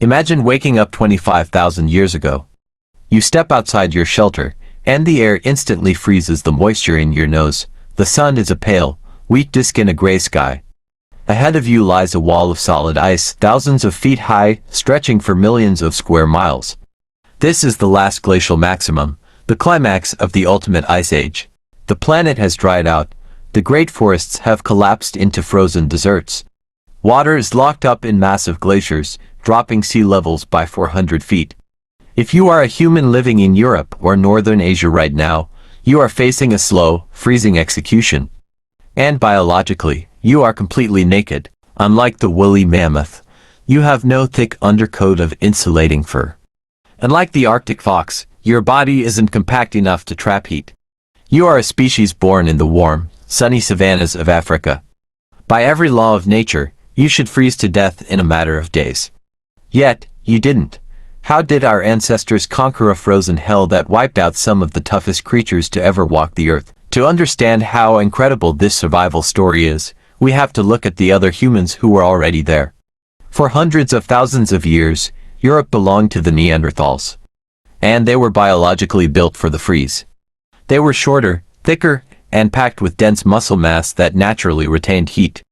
Imagine waking up 25,000 years ago. You step outside your shelter, and the air instantly freezes the moisture in your nose. The sun is a pale, weak disk in a gray sky. Ahead of you lies a wall of solid ice, thousands of feet high, stretching for millions of square miles. This is the last glacial maximum, the climax of the ultimate ice age. The planet has dried out. The great forests have collapsed into frozen deserts. Water is locked up in massive glaciers, dropping sea levels by 400 feet. If you are a human living in Europe or Northern Asia right now, you are facing a slow, freezing execution. And biologically, you are completely naked. Unlike the woolly mammoth, you have no thick undercoat of insulating fur. Unlike the Arctic fox, your body isn't compact enough to trap heat. You are a species born in the warm, sunny savannas of Africa. By every law of nature, you should freeze to death in a matter of days. Yet, you didn't. How did our ancestors conquer a frozen hell that wiped out some of the toughest creatures to ever walk the earth? To understand how incredible this survival story is, we have to look at the other humans who were already there. For hundreds of thousands of years, Europe belonged to the Neanderthals. And they were biologically built for the freeze. They were shorter, thicker, and packed with dense muscle mass that naturally retained heat.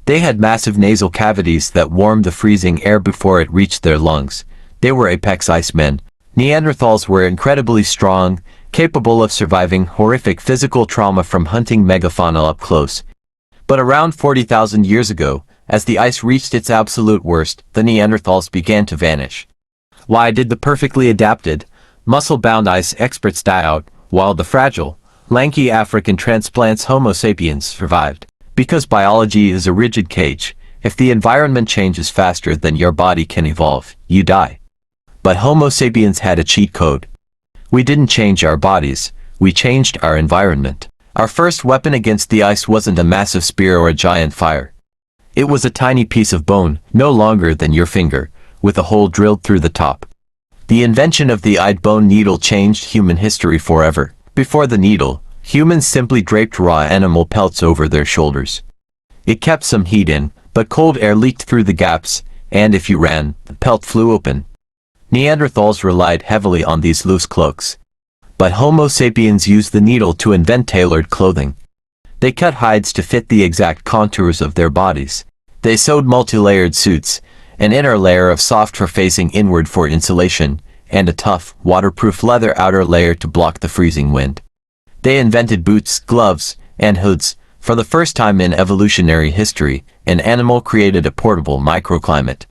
They had massive nasal cavities that warmed the freezing air before it reached their lungs. They were apex icemen. Neanderthals were incredibly strong, capable of surviving horrific physical trauma from hunting megafauna up close. But around 40,000 years ago, as the ice reached its absolute worst, the Neanderthals began to vanish. Why did the perfectly adapted, muscle-bound ice experts die out, while the fragile, lanky African transplants Homo sapiens survived? Because biology is a rigid cage. If the environment changes faster than your body can evolve, you die. But Homo sapiens had a cheat code. We didn't change our bodies, we changed our environment. Our first weapon against the ice wasn't a massive spear or a giant fire. It was a tiny piece of bone, no longer than your finger, with a hole drilled through the top. The invention of the eyed bone needle changed human history forever. Before the needle, humans simply draped raw animal pelts over their shoulders. It kept some heat in, but cold air leaked through the gaps, and if you ran, the pelt flew open. Neanderthals relied heavily on these loose cloaks. But Homo sapiens used the needle to invent tailored clothing. They cut hides to fit the exact contours of their bodies. They sewed multi-layered suits, an inner layer of soft fur facing inward for insulation, and a tough, waterproof leather outer layer to block the freezing wind. They invented boots, gloves, and hoods. For the first time in evolutionary history, an animal created a portable microclimate.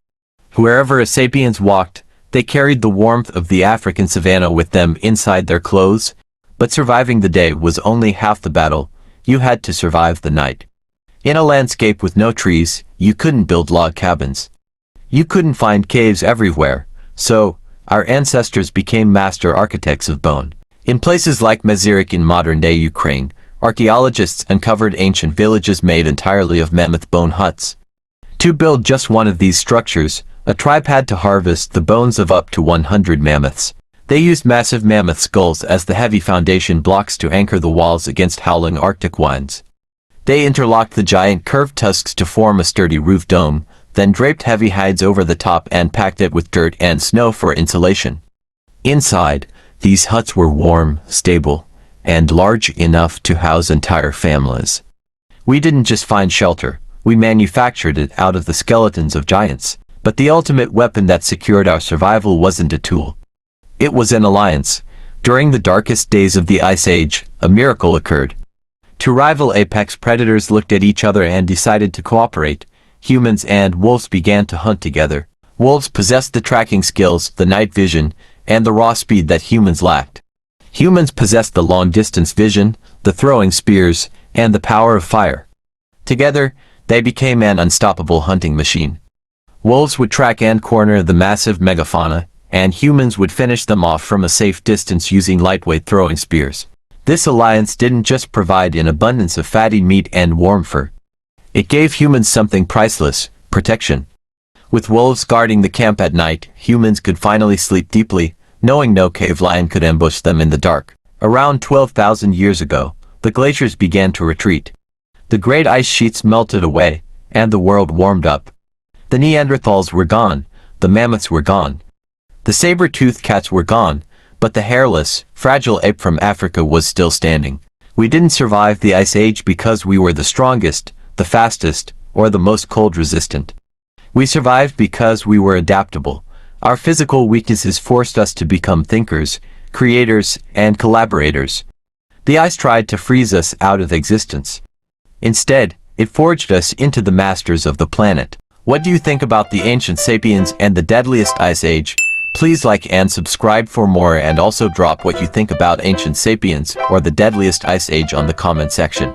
Wherever a sapiens walked, they carried the warmth of the African savanna with them inside their clothes. But surviving the day was only half the battle. You had to survive the night. In a landscape with no trees, you couldn't build log cabins. You couldn't find caves everywhere, so our ancestors became master architects of bone. In places like Mazyrik in modern-day Ukraine, archaeologists uncovered ancient villages made entirely of mammoth-bone huts. To build just one of these structures, a tribe had to harvest the bones of up to 100 mammoths. They used massive mammoth skulls as the heavy foundation blocks to anchor the walls against howling Arctic winds. They interlocked the giant curved tusks to form a sturdy roof dome, then draped heavy hides over the top and packed it with dirt and snow for insulation. Inside, these huts were warm, stable, and large enough to house entire families. We didn't just find shelter, we manufactured it out of the skeletons of giants. But the ultimate weapon that secured our survival wasn't a tool. It was an alliance. During the darkest days of the Ice Age, a miracle occurred. Two rival apex predators looked at each other and decided to cooperate. Humans and wolves began to hunt together. Wolves possessed the tracking skills, the night vision, and the raw speed that humans lacked. Humans possessed the long-distance vision, the throwing spears, and the power of fire. Together, they became an unstoppable hunting machine. Wolves would track and corner the massive megafauna, and humans would finish them off from a safe distance using lightweight throwing spears. This alliance didn't just provide an abundance of fatty meat and warm fur. It gave humans something priceless: protection. With wolves guarding the camp at night, humans could finally sleep deeply, knowing no cave lion could ambush them in the dark. Around 12,000 years ago, the glaciers began to retreat. The great ice sheets melted away, and the world warmed up. The Neanderthals were gone, the mammoths were gone. The saber-toothed cats were gone, but the hairless, fragile ape from Africa was still standing. We didn't survive the Ice Age because we were the strongest, the fastest, or the most cold-resistant. We survived because we were adaptable. Our physical weaknesses forced us to become thinkers, creators, and collaborators. The ice tried to freeze us out of existence. Instead, it forged us into the masters of the planet. What do you think about the ancient sapiens and the deadliest ice age? Please like and subscribe for more, and also drop what you think about ancient sapiens or the deadliest ice age on the comment section.